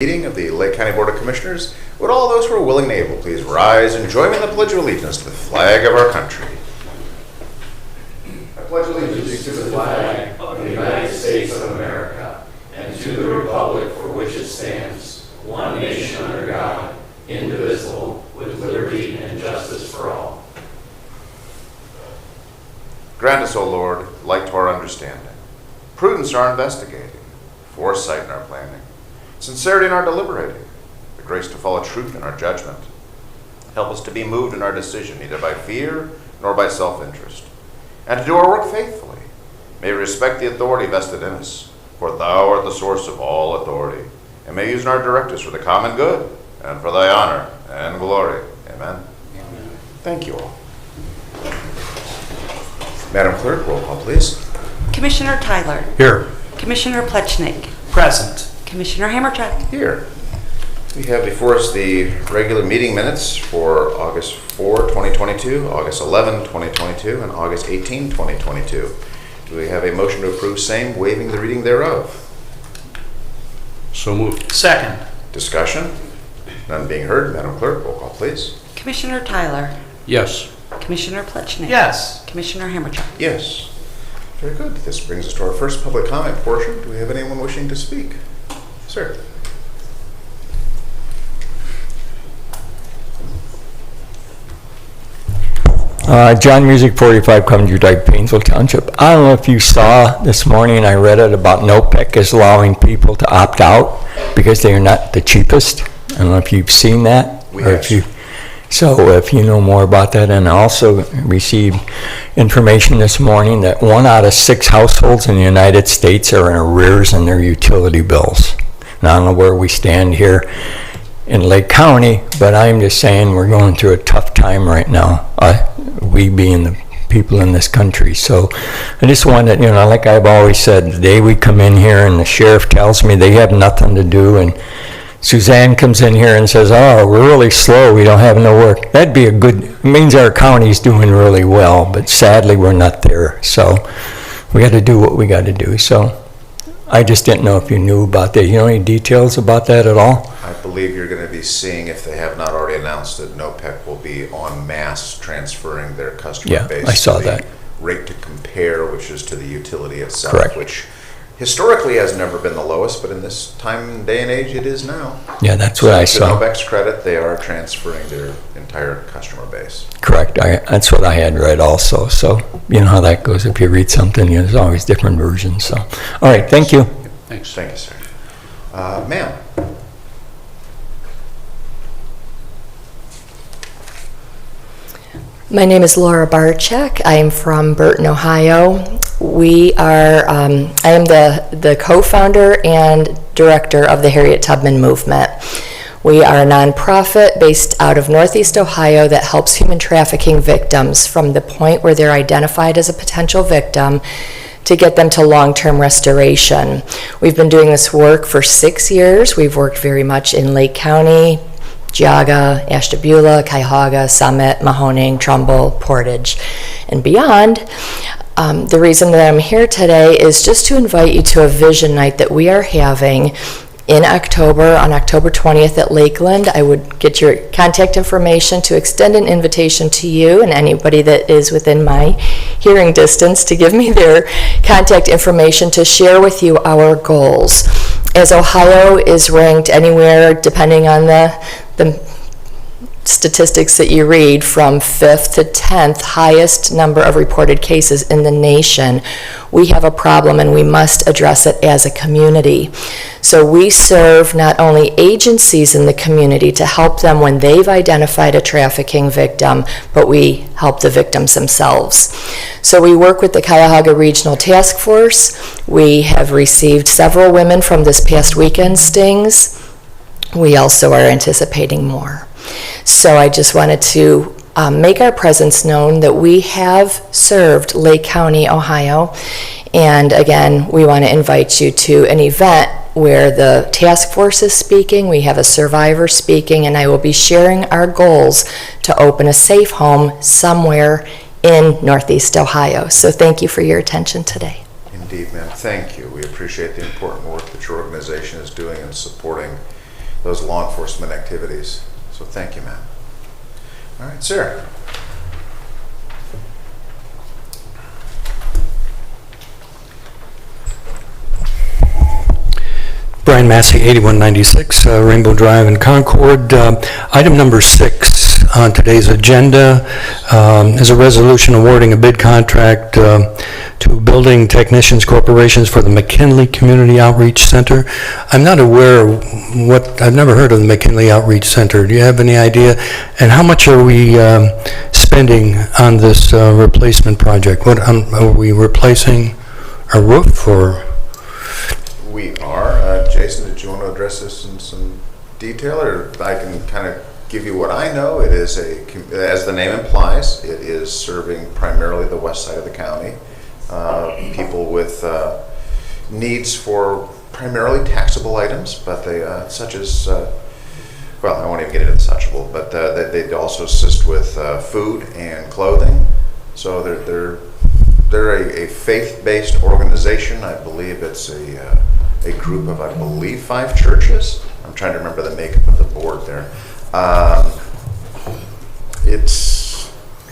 Meeting of the Lake County Board of Commissioners. Would all those who are willing and able please rise and join me in the Pledge of Allegiance to the flag of our country. I pledge allegiance to the flag of the United States of America and to the republic for which it stands, one nation under God, indivisible, with liberty and justice for all. Grant us, O Lord, light to our understanding, prudence in our investigating, foresight in our planning, sincerity in our deliberating, the grace to follow truth in our judgment. Help us to be moved in our decision, neither by fear nor by self-interest, and to do our work faithfully. May we respect the authority vested in us, for thou art the source of all authority, and may use in our directives for the common good and for thy honor and glory. Amen. Amen. Thank you all. Madam Clerk, roll call, please. Commissioner Tyler. Here. Commissioner Plechnik. Present. Commissioner Hammercheck. Here. We have before us the regular meeting minutes for August 4, 2022, August 11, 2022, and August 18, 2022. Do we have a motion to approve same, waiving the reading thereof? So moved. Second. Discussion? None being heard. Madam Clerk, roll call, please. Commissioner Tyler. Yes. Commissioner Plechnik. Yes. Commissioner Hammercheck. Yes. Very good. This brings us to our first public comment portion. Do we have anyone wishing to speak? Sir. John Music, 45 Coventry Drive, Painesville Township. I don't know if you saw this morning, I read it about NOPEC is allowing people to opt out because they are not the cheapest. I don't know if you've seen that. So if you know more about that, and I also received information this morning that 1 out of 6 households in the United States are in arrears in their utility bills. Now, I don't know where we stand here in Lake County, but I'm just saying we're going through a tough time right now, we being the people in this country. So I just wanted, like I've always said, the day we come in here and the sheriff tells me they have nothing to do, and Suzanne comes in here and says, oh, we're really slow, we don't have no work. That'd be it means our county's doing really well, but sadly we're not there. So we got to do what we got to do. So I just didn't know if you knew about that. You know any details about that at all? I believe you're going to be seeing, if they have not already announced it, NOPEC will be en masse transferring their customer base. Yeah, I saw that. Rate to compare, which is to the utility itself. Correct. Which historically has never been the lowest, but in this time, day and age, it is now. Yeah, that's what I saw. To NOPEC's credit, they are transferring their entire customer base. Correct. That's what I had read also. So you know how that goes. If you read something, there's always different versions. So, all right. Thank you. Thanks. Thank you, sir. Ma'am. My name is Laura Barczyk. I am from Burton, Ohio. We are, I am the co-founder and director of the Harriet Tubman Movement. We are a nonprofit based out of Northeast Ohio that helps human trafficking victims from the point where they're identified as a potential victim to get them to long-term restoration. We've been doing this work for 6 years. We've worked very much in Lake County, Geauga, Ashtabula, Cuyahoga, Summit, Mahoning, Trumbull, Portage, and beyond. The reason that I'm here today is just to invite you to a vision night that we are having in October, on October 20th at Lakeland. I would get your contact information to extend an invitation to you and anybody that is within my hearing distance to give me their contact information to share with you our goals. As Ohio is ranked anywhere, depending on the statistics that you read, from 5th to 10th highest number of reported cases in the nation, we have a problem and we must address it as a community. So we serve not only agencies in the community to help them when they've identified a trafficking victim, but we help the victims themselves. So we work with the Cuyahoga Regional Task Force. We have received several women from this past weekend's stings. We also are anticipating more. So I just wanted to make our presence known that we have served Lake County, Ohio. And again, we want to invite you to an event where the task force is speaking, we have a survivor speaking, and I will be sharing our goals to open a safe home somewhere in Northeast Ohio. So thank you for your attention today. Indeed, ma'am. Thank you. We appreciate the important work that your organization is doing in supporting those law enforcement activities. So thank you, ma'am. All right, Sarah. Brian Massey, 8196 Rainbow Drive in Concord. Item number 6 on today's agenda is a resolution awarding a bid contract to Building Technicians Corporations for the McKinley Community Outreach Center. I'm not aware I've never heard of the McKinley Outreach Center. Do you have any idea? And how much are we spending on this replacement project? What are we replacing a roof or? We are. Jason, did you want to address this in some detail, or I can kind of give you what I know? It is as the name implies, it is serving primarily the west side of the county. People with needs for primarily taxable items, but they, such as, well, I won't even get into the suchable, but they also assist with food and clothing. So they're a faith-based organization. I believe it's a group of, I believe, 5 churches. I'm trying to remember the makeup of the board there.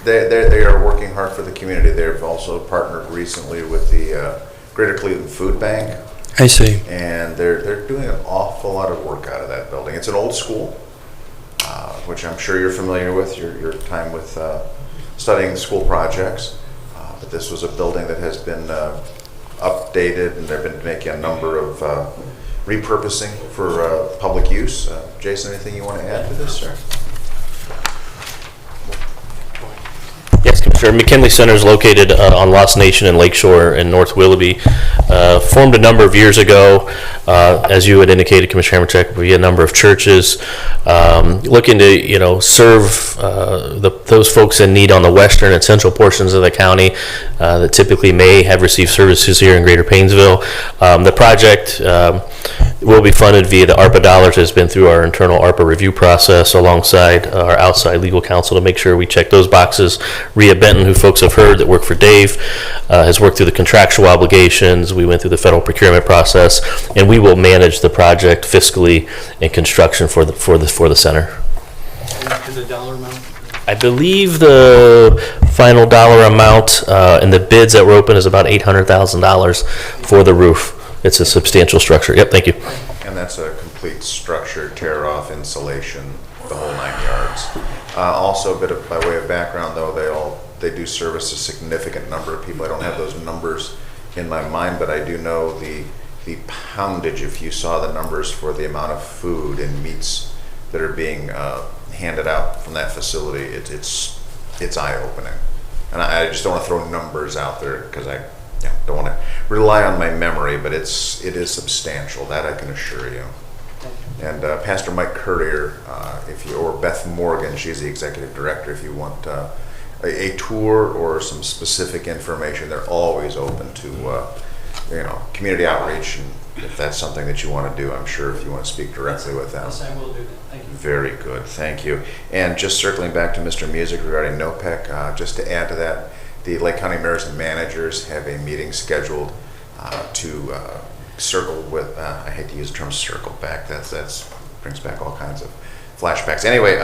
They are working hard for the community. They've also partnered recently with the Greater Cleveland Food Bank. I see. And they're doing an awful lot of work out of that building. It's an old school, which I'm sure you're familiar with, your time with studying school projects. But this was a building that has been updated, and they've been making a number of repurposing for public use. Jason, anything you want to add to this, sir? Yes, Commissioner. Mckinley Center is located on Lost Nation and Lakeshore in North Willoughby. Formed a number of years ago. As you had indicated, Commissioner Hammercheck, we had a number of churches looking to, serve those folks in need on the western and central portions of the county that typically may have received services here in Greater Painesville. The project will be funded via the ARPA dollars. Has been through our internal ARPA review process alongside our outside legal counsel to make sure we check those boxes. Rhea Benton, who folks have heard that worked for Dave, has worked through the contractual obligations. We went through the federal procurement process, and we will manage the project fiscally and construction for the center. And the dollar amount? I believe the final dollar amount in the bids that were open is about $800,000 for the roof. It's a substantial structure. Yep, thank you. And that's a complete structure, tear-off, insulation, the whole 9 yards. Also, a bit of, by way of background, though, they do service a significant number of people. I don't have those numbers in my mind, but I do know the poundage. If you saw the numbers for the amount of food and meats that are being handed out from that facility, it's eye-opening. And I just don't want to throw numbers out there because I don't want to rely on my memory, but it is substantial. That I can assure you. And Pastor Mike Currier, or Beth Morgan, she's the executive director. If you want a tour or some specific information, they're always open to community outreach. And if that's something that you want to do, I'm sure if you want to speak directly with them. Yes, I will do that. Thank you. Very good, thank you. And just circling back to Mr. Music regarding NOPEC, just to add to that, the Lake County mayors and managers have a meeting scheduled to circle with, I hate to use the term circle back, that's brings back all kinds of flashbacks. Anyway,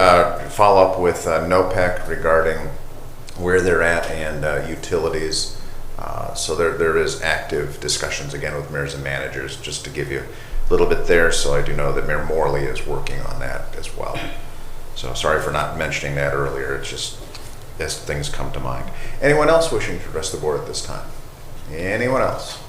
follow up with NOPEC regarding where they're at and utilities. So there is active discussions again with mayors and managers, just to give you a little bit there. So I do know that Mayor Morley is working on that as well. So sorry for not mentioning that earlier. It's just as things come to mind. Anyone else wishing to address the board at this time? Anyone else?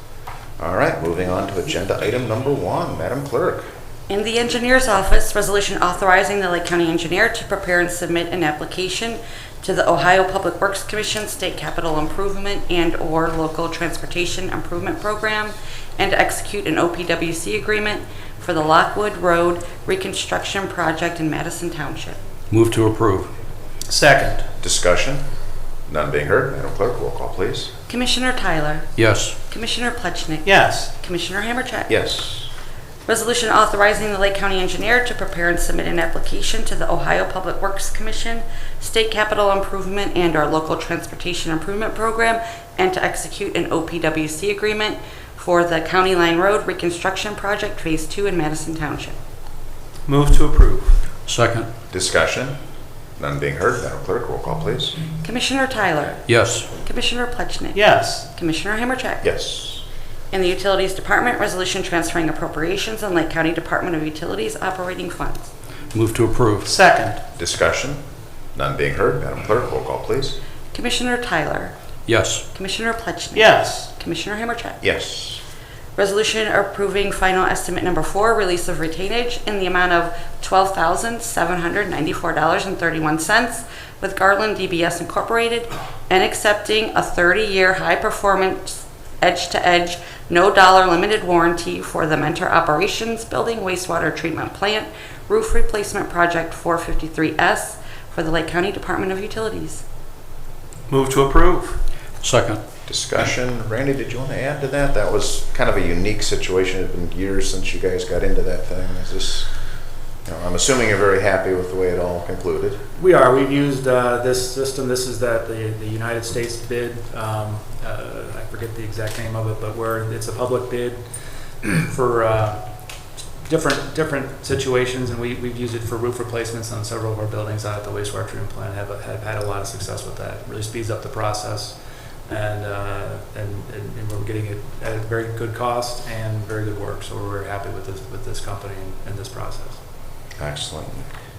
All right, moving on to agenda item number 1. Madam Clerk. In the engineer's office, resolution authorizing the Lake County engineer to prepare and submit an application to the Ohio Public Works Commission State Capital Improvement and/or Local Transportation Improvement Program and to execute an OPWC agreement for the Lockwood Road Reconstruction Project in Madison Township. Move to approve. Second. Discussion? None being heard. Madam Clerk, roll call, please. Commissioner Tyler. Yes. Commissioner Plechnik. Yes. Commissioner Hammercheck. Yes. Resolution authorizing the Lake County engineer to prepare and submit an application to the Ohio Public Works Commission, State Capital Improvement and/or Local Transportation Improvement Program, and to execute an OPWC agreement for the County Line Road Reconstruction Project Phase 2 in Madison Township. Move to approve. Second. Discussion? None being heard, Madam Clerk, roll call, please. Commissioner Tyler, Yes. Commissioner Plechnik, Yes. Commissioner Hammercheck. Yes. In the Utilities Department, resolution transferring appropriations in Lake County Department of Utilities operating funds. Move to approve. Second. Discussion? None being heard, Madam Clerk, roll call, please. Commissioner Tyler, Yes. Commissioner Plechnik. Yes. Commissioner Hammercheck. Yes. Resolution approving final estimate number 4, release of retainage in the amount of $12,794.31 with Garland DBS Incorporated, and accepting a 30-year high-performance edge-to-edge, no-dollar limited warranty for the Mentor Operations Building Wastewater Treatment Plant Roof Replacement Project 453S for the Lake County Department of Utilities. Move to approve. Second. Discussion? Randy, did you want to add to that? That was kind of a unique situation. It's been years since you guys got into that thing. Is this, I'm assuming you're very happy with the way it all concluded. We are. We've used this system. This is the United States bid. I forget the exact name of it, but where it's a public bid for different situations, and we've used it for roof replacements on several of our buildings out at the wastewater treatment plant. Have had a lot of success with that. It really speeds up the process, and we're getting it at a very good cost and very good work. So we're very happy with this company and this process. Excellent.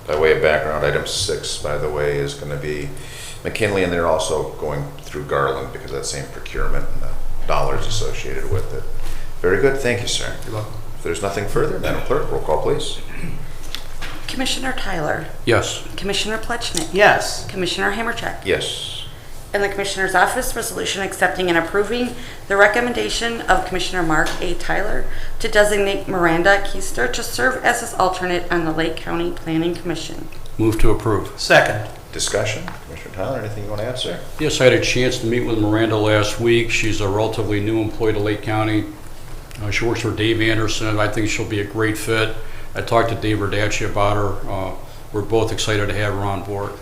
By way of background, item 6, by the way, is going to be McKinley, and they're also going through Garland because of that same procurement and the dollars associated with it. Very good. Thank you, sir. You're welcome. If there's nothing further, Madam Clerk, roll call, please. Commissioner Tyler, Yes. Commissioner Plechnik, Yes. Commissioner Hammercheck. Yes. In the Commissioner's Office, resolution accepting and approving the recommendation of Commissioner Mark A. Tyler to designate Miranda Keister to serve as his alternate on the Lake County Planning Commission. Move to approve. Second. Discussion? Commissioner Tyler, anything you want to add, sir? Yes, I had a chance to meet with Miranda last week. She's a relatively new employee to Lake County. She works for Dave Anderson. I think she'll be a great fit. I talked to Dave Verdacci about her. We're both excited to have her on board.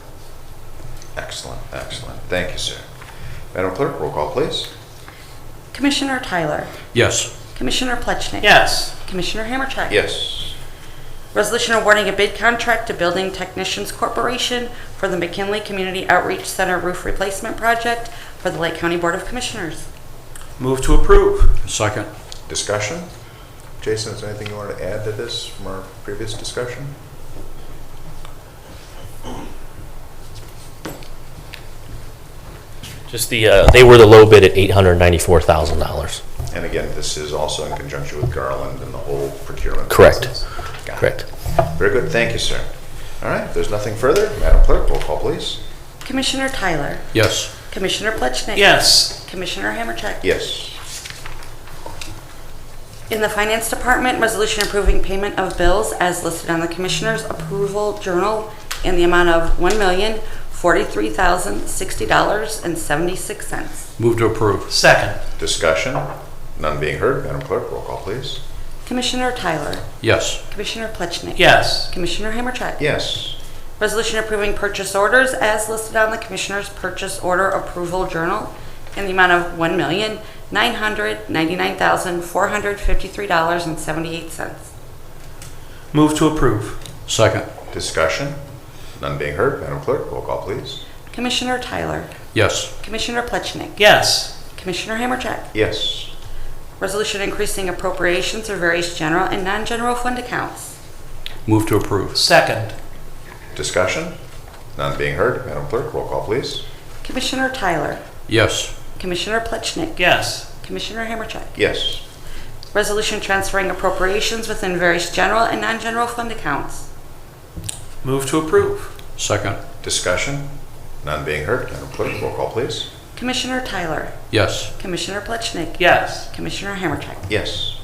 Excellent. Excellent. Thank you, sir. Madam Clerk, roll call, please. Commissioner Tyler, Yes. Commissioner Plechnik. Yes. Commissioner Hammercheck. Yes. Resolution awarding a bid contract to Building Technicians Corporation for the McKinley Community Outreach Center Roof Replacement Project for the Lake County Board of Commissioners. Move to approve. Second. Discussion? Jason, is there anything you wanted to add to this from our previous discussion? Just they were the low bid at $894,000. And again, this is also in conjunction with Garland and the whole procurement Correct. process. Got it. Correct. Very good. Thank you, sir. All right. If there's nothing further, Madam Clerk, roll call, please. Commissioner Tyler, Yes. Commissioner Plechnik. Yes. Commissioner Hammercheck. Yes. In the Finance Department, resolution approving payment of bills as listed on the Commissioner's Approval Journal in the amount of $1,043,060.76. Move to approve. Second. Discussion? None being heard. Madam Clerk, roll call, please. Commissioner Tyler, Yes. Commissioner Plechnik. Yes. Commissioner Hammercheck. Yes. Resolution approving purchase orders as listed on the Commissioner's Purchase Order Approval Journal in the amount of $1,999,453.78. Move to approve. Second. Discussion? None being heard. Madam Clerk, roll call, please. Commissioner Tyler, Yes. Commissioner Plechnik. Yes. Commissioner Hammercheck. Yes. Resolution increasing appropriations for various general and non-general fund accounts. Move to approve. Second. Discussion? None being heard. Madam Clerk, roll call, please. Commissioner Tyler, Yes. Commissioner Plechnik. Yes. Commissioner Hammercheck. Yes. Resolution transferring appropriations within various general and non-general fund accounts. Move to approve. Second. Discussion? None being heard. Madam Clerk, roll call, please. Commissioner Tyler, Yes. Commissioner Plechnik. Yes. Commissioner Hammercheck. Yes.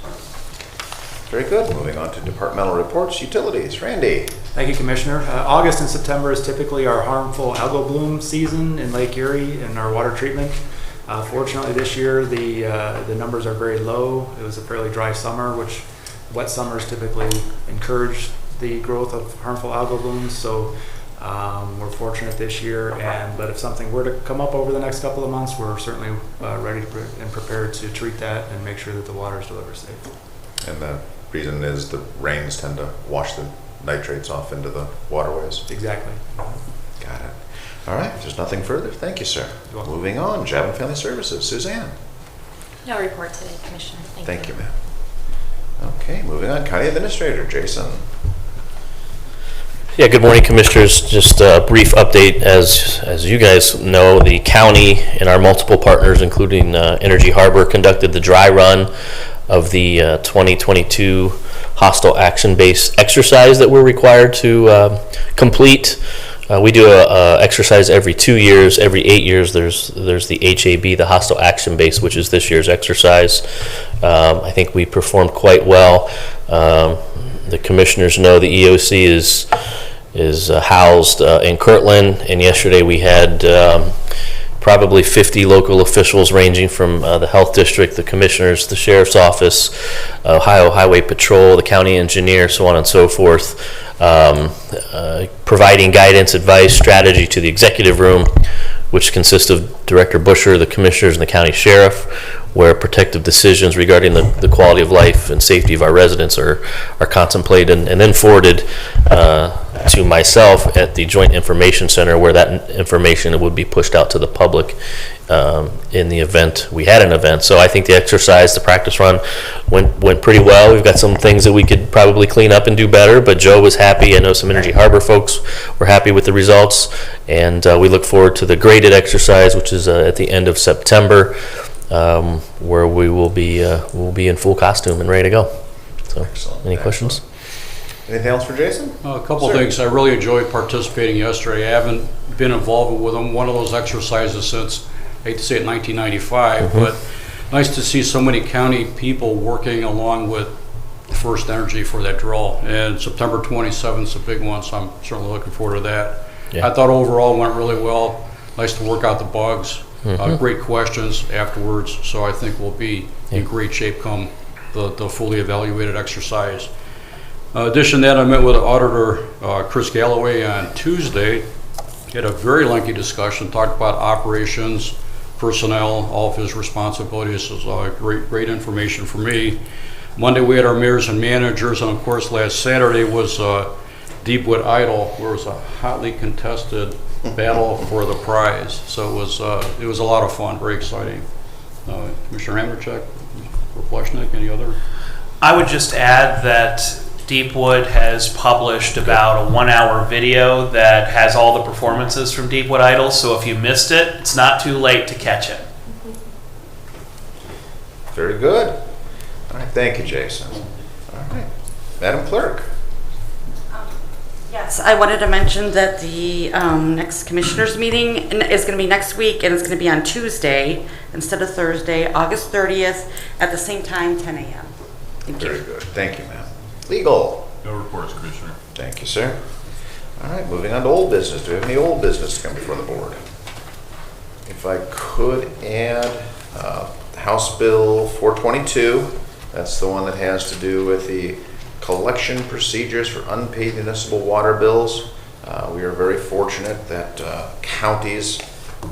Very good. Moving on to departmental reports. Utilities. Randy. Thank you, Commissioner. August and September is typically our harmful algal bloom season in Lake Erie and our water treatment. Fortunately, this year the numbers are very low. It was a fairly dry summer, which wet summers typically encourage the growth of harmful algal blooms. So we're fortunate this year. But if something were to come up over the next couple of months, we're certainly ready and prepared to treat that and make sure that the water is delivered safe. And the reason is the rains tend to wash the nitrates off into the waterways. Exactly. Got it. All right, if there's nothing further, thank you, sir. You're welcome. Moving on, Job and Family Services, Suzanne. No report today, Commissioner. Thank you, ma'am. Okay, moving on, County Administrator, Jason. Yeah, good morning, Commissioners. Just a brief update. As you guys know, the county and our multiple partners, including Energy Harbor, conducted the dry run of the 2022 hostile action-based exercise that we're required to complete. We do a exercise every 2 years. Every 8 years, there's the HAB, the hostile action base, which is this year's exercise. I think we performed quite well. The commissioners know the EOC is housed in Kirtland, and yesterday we had probably 50 local officials ranging from the health district, the commissioners, the sheriff's office, Ohio Highway Patrol, the county engineer, so on and so forth, providing guidance, advice, strategy to the executive room, which consists of Director Busher, the commissioners, and the county sheriff, where protective decisions regarding the quality of life and safety of our residents are contemplated and then forwarded to myself at the Joint Information Center, where that information would be pushed out to the public in the event we had an event. So I think the exercise, the practice run, went pretty well. We've got some things that we could probably clean up and do better, but Joe was happy. I know some Energy Harbor folks were happy with the results, and we look forward to the graded exercise, which is at the end of September, where we will be we'll be in full costume and ready to go. So, Excellent. Any questions? Anything else for Jason? A couple Sir. things. I really enjoyed participating yesterday. I haven't been involved with one of those exercises since, I hate to say it, 1995, but nice to see so many county people working along with First Energy for that drill. And September 27th is a big one, so I'm certainly looking forward to that. Yeah. I thought overall it went really well. Nice to work out the bugs. Great questions afterwards, so I think we'll be in great shape come the fully evaluated exercise. In addition to that, I met with Auditor Chris Galloway on Tuesday. Had a very lengthy discussion, talked about operations, personnel, all of his responsibilities. It was great information for me. Monday we had our mayors and managers, and of course last Saturday was Deepwood Idol, where it was a hotly contested battle for the prize. So it was a lot of fun, very exciting. Commissioner Hammercheck, or Pleshnik, any other? I would just add that Deepwood has published about a 1-hour video that has all the performances from Deepwood Idol, so if you missed it, it's not too late to catch it. Very good. All right, thank you, Jason. All right, Madam Clerk. Yes, I wanted to mention that the next commissioners meeting is going to be next week, and it's going to be on Tuesday instead of Thursday, August 30th, at the same time, 10 a.m. Thank you. Very good. Thank you, ma'am. Legal. No reports, Commissioner. Thank you, sir. All right, moving on to old business. Do we have any old business to come before the board? If I could add House Bill 422, that's the one that has to do with the collection procedures for unpaid municipal water bills. We are very fortunate that counties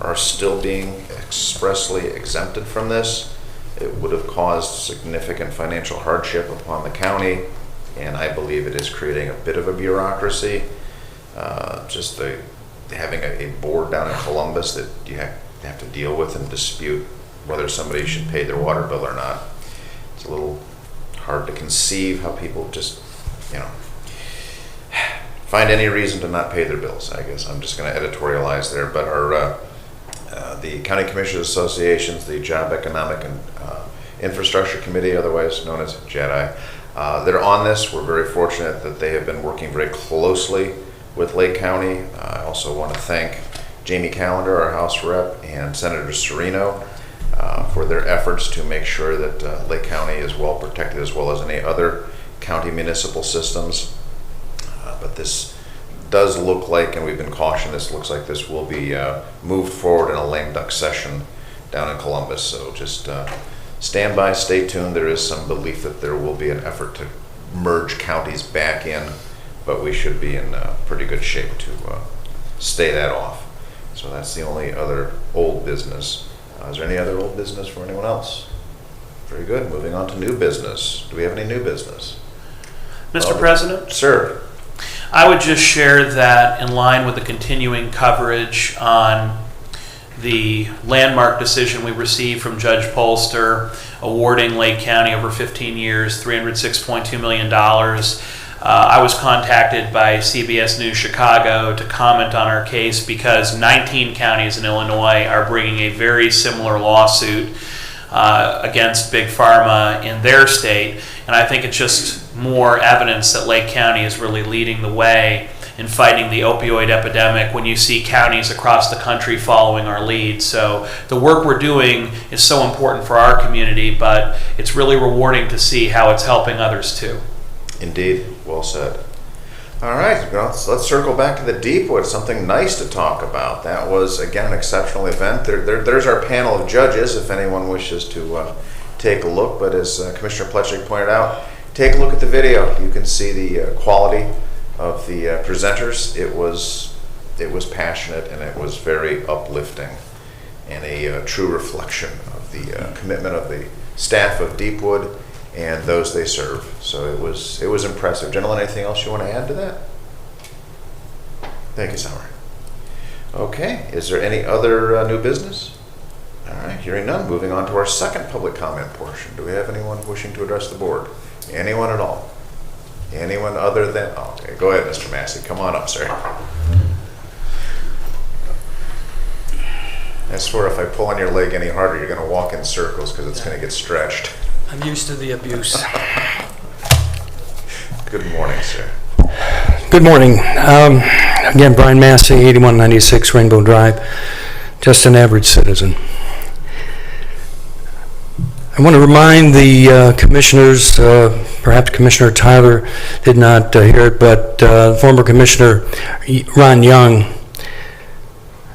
are still being expressly exempted from this. It would have caused significant financial hardship upon the county, and I believe it is creating a bit of a bureaucracy. Just having a board down in Columbus that you have to deal with and dispute whether somebody should pay their water bill or not. It's a little hard to conceive how people just, find any reason to not pay their bills. I guess I'm just going to editorialize there, but our the County Commissioners Associations, the Job, Economic, and Infrastructure Committee, otherwise known as JEDI, they're on this. We're very fortunate that they have been working very closely with Lake County. I also want to thank Jamie Callender, our House Rep, and Senator Serino for their efforts to make sure that Lake County is well protected, as well as any other county municipal systems. But this does look like, and we've been cautioned, this looks like this will be moved forward in a lame duck session down in Columbus. So just stand by, stay tuned. There is some belief that there will be an effort to merge counties back in, but we should be in pretty good shape to stay that off. So that's the only other old business. Is there any other old business for anyone else? Very good. Moving on to new business. Do we have any new business? Mr. President? Sir. I would just share that in line with the continuing coverage on the landmark decision we received from Judge Polster awarding Lake County over 15 years $306.2 million. I was contacted by CBS News Chicago to comment on our case because 19 counties in Illinois are bringing a very similar lawsuit against Big Pharma in their state. And I think it's just more evidence that Lake County is really leading the way in fighting the opioid epidemic when you see counties across the country following our lead. So the work we're doing is so important for our community, but it's really rewarding to see how it's helping others too. Indeed, well said. All right, well, so let's circle back to the Deepwood, something nice to talk about. That was, again, an exceptional event. There's our panel of judges if anyone wishes to take a look. But as Commissioner Plechik pointed out, take a look at the video. You can see the quality of the presenters. It was passionate and it was very uplifting and a true reflection of the commitment of the staff of Deepwood and those they serve. So it was impressive. Gentlemen, anything else you want to add to that? Thank you, Sauer. Okay, is there any other new business? All right, hearing none, moving on to our second public comment portion. Do we have anyone wishing to address the board? Anyone at all? Anyone other than, okay, go ahead, Mr. Massey. Come on up, sir. I swear if I pull on your leg any harder, you're going to walk in circles because it's going to get stretched. I'm used to the abuse. Good morning, sir. Good morning. Again, Brian Massey, 8196 Rainbow Drive, just an average citizen. I want to remind the commissioners, perhaps Commissioner Tyler did not hear it, but former Commissioner Ron Young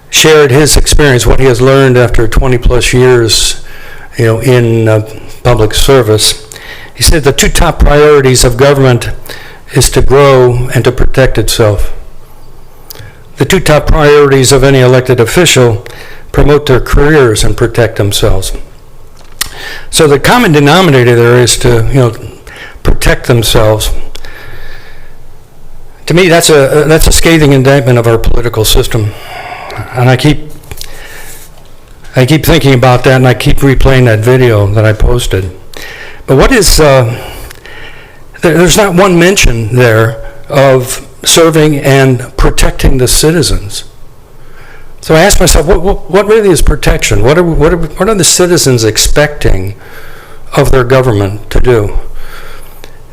shared his experience, what he has learned after 20 plus years, in public service. He said the two top priorities of government is to grow and to protect itself. The two top priorities of any elected official: promote their careers and protect themselves. So the common denominator there is to, protect themselves. To me, that's a scathing indictment of our political system, and I keep thinking about that, and I keep replaying that video that I posted. But what is there's not one mention there of serving and protecting the citizens. So I asked myself, what really is protection? What are the citizens expecting of their government to do?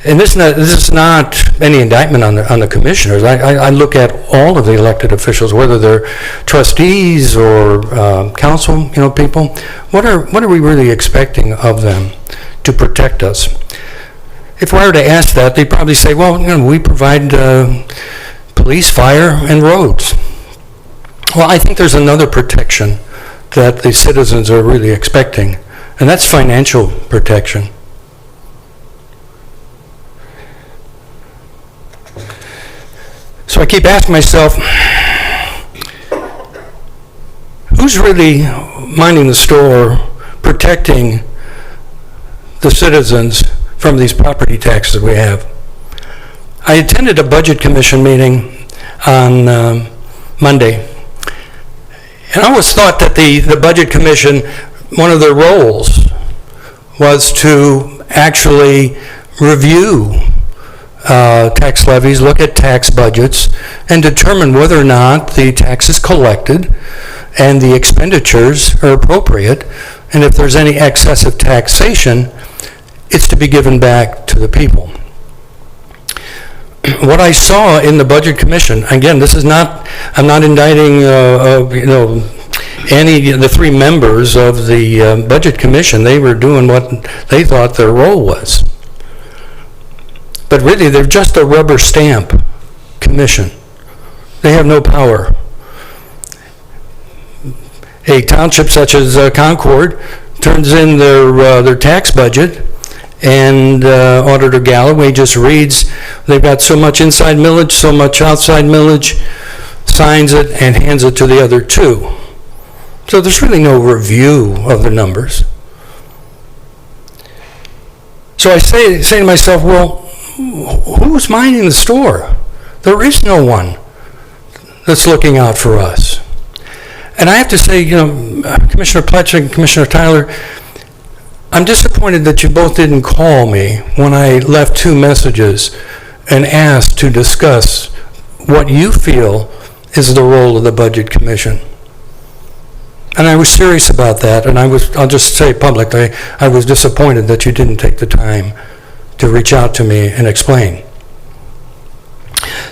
And this is not any indictment on the commissioners. I look at all of the elected officials, whether they're trustees or council, people. What are we really expecting of them to protect us? If I were to ask that, they'd probably say, well, we provide police, fire, and roads. Well, I think there's another protection that the citizens are really expecting, and that's financial protection. So I keep asking myself, who's really minding the store, protecting the citizens from these property taxes we have? I attended a budget commission meeting on Monday, and I always thought that the budget commission, one of their roles was to actually review tax levies, look at tax budgets, and determine whether or not the taxes collected and the expenditures are appropriate, and if there's any excessive taxation, it's to be given back to the people. What I saw in the Budget Commission, again, I'm not indicting, any of the three members of the Budget Commission. They were doing what they thought their role was. But really, they're just a rubber stamp commission. They have no power. A township such as Concord turns in their tax budget, and Auditor Galloway just reads, they've got so much inside millage, so much outside millage, signs it, and hands it to the other two. So there's really no review of the numbers. So I say to myself, well, who's minding the store? There is no one that's looking out for us. And I have to say, Commissioner Pletcher and Commissioner Tyler, I'm disappointed that you both didn't call me when I left 2 messages and asked to discuss what you feel is the role of the Budget Commission. And I was serious about that, and I'll just say publicly, I was disappointed that you didn't take the time to reach out to me and explain.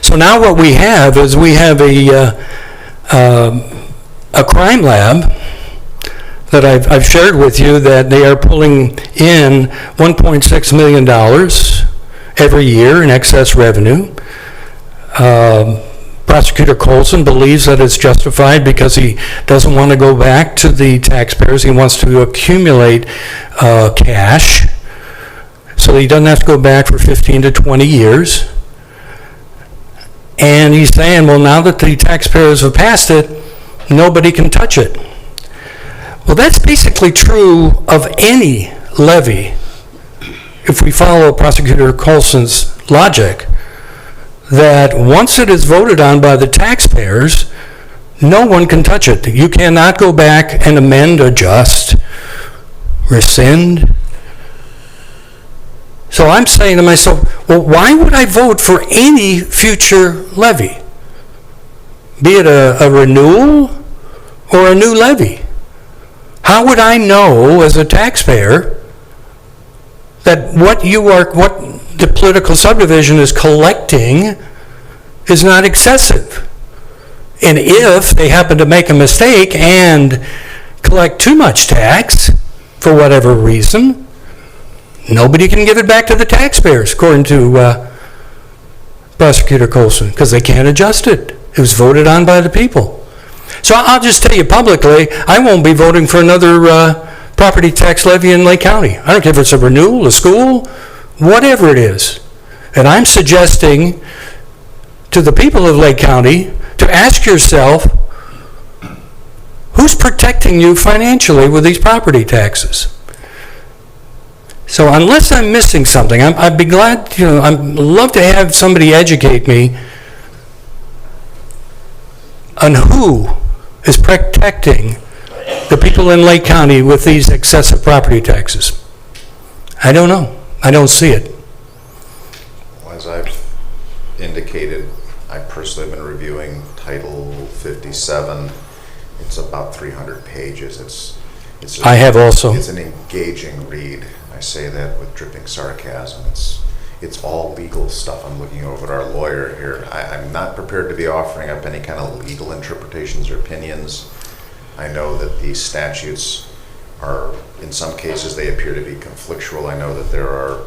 So now what we have is we have a crime lab that I've shared with you that they are pulling in $1.6 million every year in excess revenue. Prosecutor Colson believes that it's justified because he doesn't want to go back to the taxpayers. He wants to accumulate cash so that he doesn't have to go back for 15 to 20 years. And he's saying, well, now that the taxpayers have passed it, nobody can touch it. Well, that's basically true of any levy, if we follow Prosecutor Colson's logic, that once it is voted on by the taxpayers, no one can touch it. You cannot go back and amend, adjust, rescind. So I'm saying to myself, well, why would I vote for any future levy? Be it a renewal or a new levy? How would I know as a taxpayer that what the political subdivision is collecting is not excessive? And if they happen to make a mistake and collect too much tax for whatever reason, nobody can give it back to the taxpayers, according to Prosecutor Colson, because they can't adjust it. It was voted on by the people. So I'll just tell you publicly, I won't be voting for another property tax levy in Lake County. I don't care if it's a renewal, a school, whatever it is. And I'm suggesting to the people of Lake County to ask yourself, who's protecting you financially with these property taxes? So unless I'm missing something, I'd be glad, I'd love to have somebody educate me on who is protecting the people in Lake County with these excessive property taxes. I don't know. I don't see it. Well, as I've indicated, I personally have been reviewing Title 57. It's about 300 pages. I have also. It's an engaging read. I say that with dripping sarcasm. It's all legal stuff. I'm looking over at our lawyer here. I'm not prepared to be offering up any kind of legal interpretations or opinions. I know that these statutes are, in some cases, they appear to be conflictual. I know that there are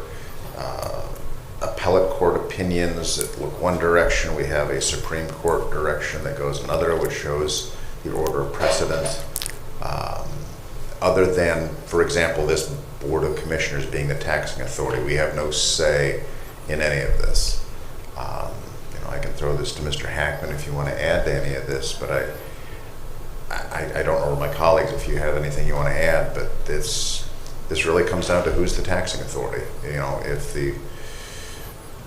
appellate court opinions that look one direction. We have a Supreme Court direction that goes another, which shows the order of precedent. Other than, for example, this Board of Commissioners being the taxing authority, we have no say in any of this. I can throw this to Mr. Hackman if you want to add to any of this, but I don't know, my colleagues, if you have anything you want to add, but this really comes down to who's the taxing authority. If the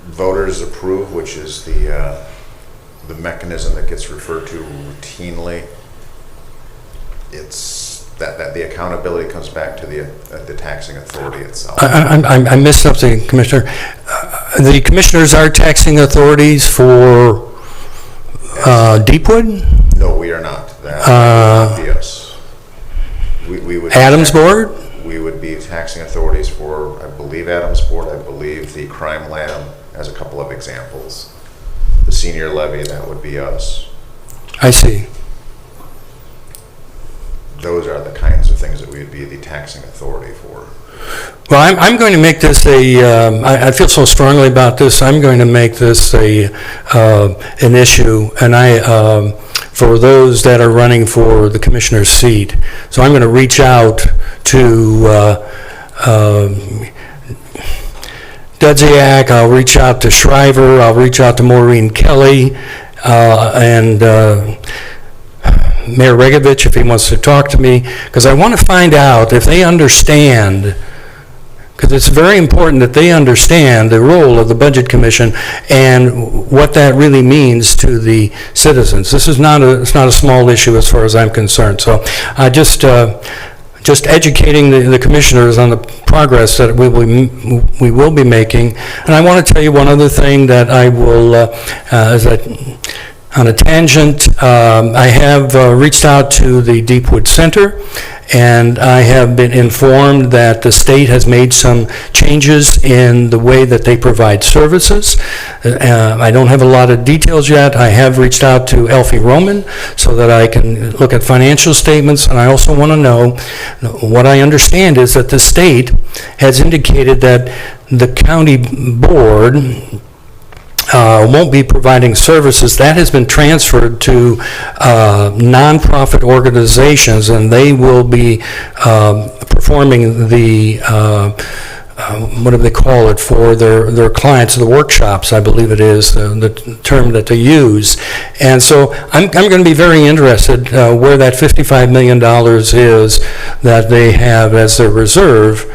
voters approve, which is the mechanism that gets referred to routinely, it's that the accountability comes back to the taxing authority itself. I missed something, Commissioner. The commissioners are taxing authorities for Deepwood? No, we are not. That would be us. We would Adams Board? We would be taxing authorities for, I believe, Adams Board. I believe the crime lab, as a couple of examples. The senior levy, that would be us. I see. Those are the kinds of things that we would be the taxing authority for. Well, I'm going to make this I feel so strongly about this, I'm going to make this an issue, and for those that are running for the commissioner's seat. So I'm going to reach out to Dudziak, I'll reach out to Shriver, I'll reach out to Maureen Kelly, and Mayor Regovich, if he wants to talk to me, because I want to find out if they understand, because it's very important that they understand the role of the Budget Commission and what that really means to the citizens. This is it's not a small issue as far as I'm concerned. So I just educating the commissioners on the progress that we will be making. And I want to tell you one other thing that I will, on a tangent, I have reached out to the Deepwood Center, and I have been informed that the state has made some changes in the way that they provide services. I don't have a lot of details yet. I have reached out to Elfie Roman so that I can look at financial statements, and I also want to know, what I understand is that the state has indicated that the county board won't be providing services. That has been transferred to nonprofit organizations, and they will be performing the what do they call it, for their clients, the workshops, I believe it is the term that they use. And so I'm going to be very interested where that $55 million is that they have as their reserve,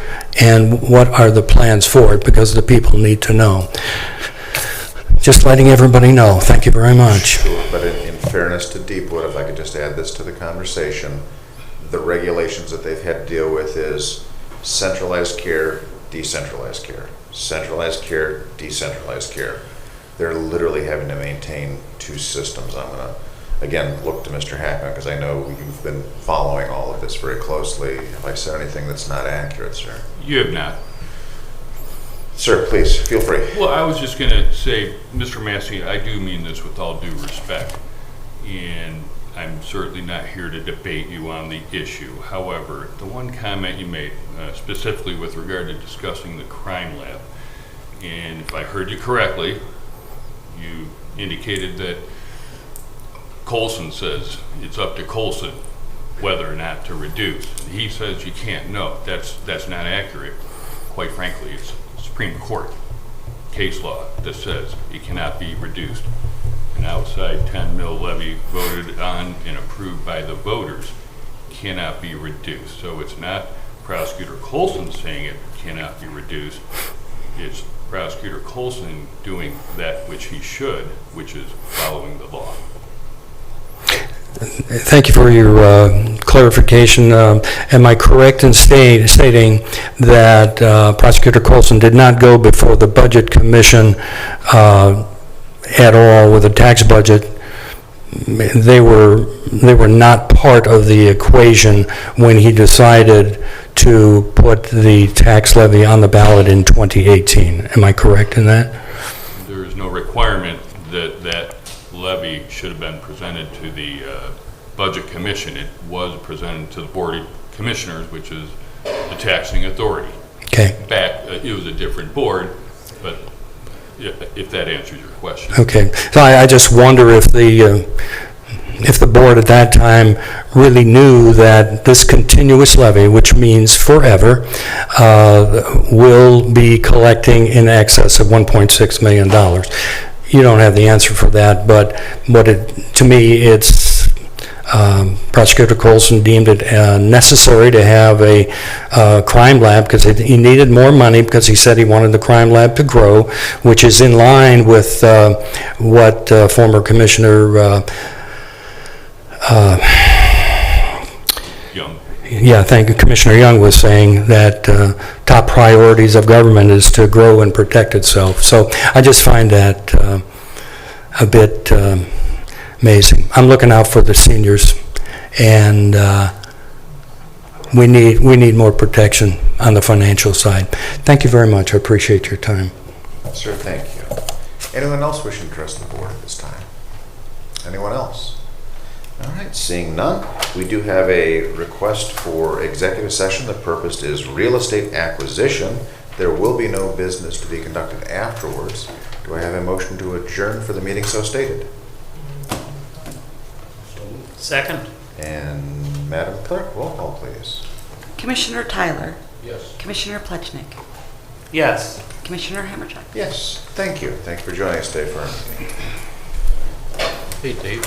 and what are the plans for it, because the people need to know. Just letting everybody know. Thank you very much. Sure, but in fairness to Deepwood, if I could just add this to the conversation, the regulations that they've had to deal with is centralized care, decentralized care. Centralized care, decentralized care. They're literally having to maintain two systems. I'm going to, again, look to Mr. Hackman, because I know you've been following all of this very closely. Have I said anything that's not accurate, sir? You have not. Sir, please, feel free. Well, I was just going to say, Mr. Massey, I do mean this with all due respect, and I'm certainly not here to debate you on the issue. However, the one comment you made, specifically with regard to discussing the crime lab, and if I heard you correctly, you indicated that Colson says it's up to Colson whether or not to reduce. He says you can't. No, that's not accurate. Quite frankly, it's Supreme Court case law that says it cannot be reduced. An outside 10 mil levy voted on and approved by the voters cannot be reduced. So it's not Prosecutor Colson saying it cannot be reduced. It's Prosecutor Colson doing that which he should, which is following the law. Thank you for your clarification. Am I correct in stating that Prosecutor Colson did not go before the Budget Commission at all with a tax budget? They were not part of the equation when he decided to put the tax levy on the ballot in 2018. Am I correct in that? There is no requirement that that levy should have been presented to the Budget Commission. It was presented to the Board of Commissioners, which is the taxing authority. Okay. It was a different board, but if that answers your question. Okay. So I just wonder if the board at that time really knew that this continuous levy, which means forever, will be collecting in excess of $1.6 million. You don't have the answer for that, but to me, it's Prosecutor Colson deemed it necessary to have a crime lab because he needed more money, because he said he wanted the crime lab to grow, which is in line with what former Commissioner Young. Yeah, thank you. Commissioner Young was saying that top priorities of government is to grow and protect itself. So I just find that a bit amazing. I'm looking out for the seniors, and we need more protection on the financial side. Thank you very much. I appreciate your time. Sir, thank you. Anyone else wishing to address the board at this time? Anyone else? All right, seeing none, we do have a request for executive session. The purpose is real estate acquisition. There will be no business to be conducted afterwards. Do I have a motion to adjourn for the meeting so stated? Second. And Madam Clerk, roll call, please. Commissioner Tyler. Yes. Commissioner Plechnik. Yes. Commissioner Hammercheck. Yes, thank you. Thank you for joining us today for our meeting. Hey, Dave.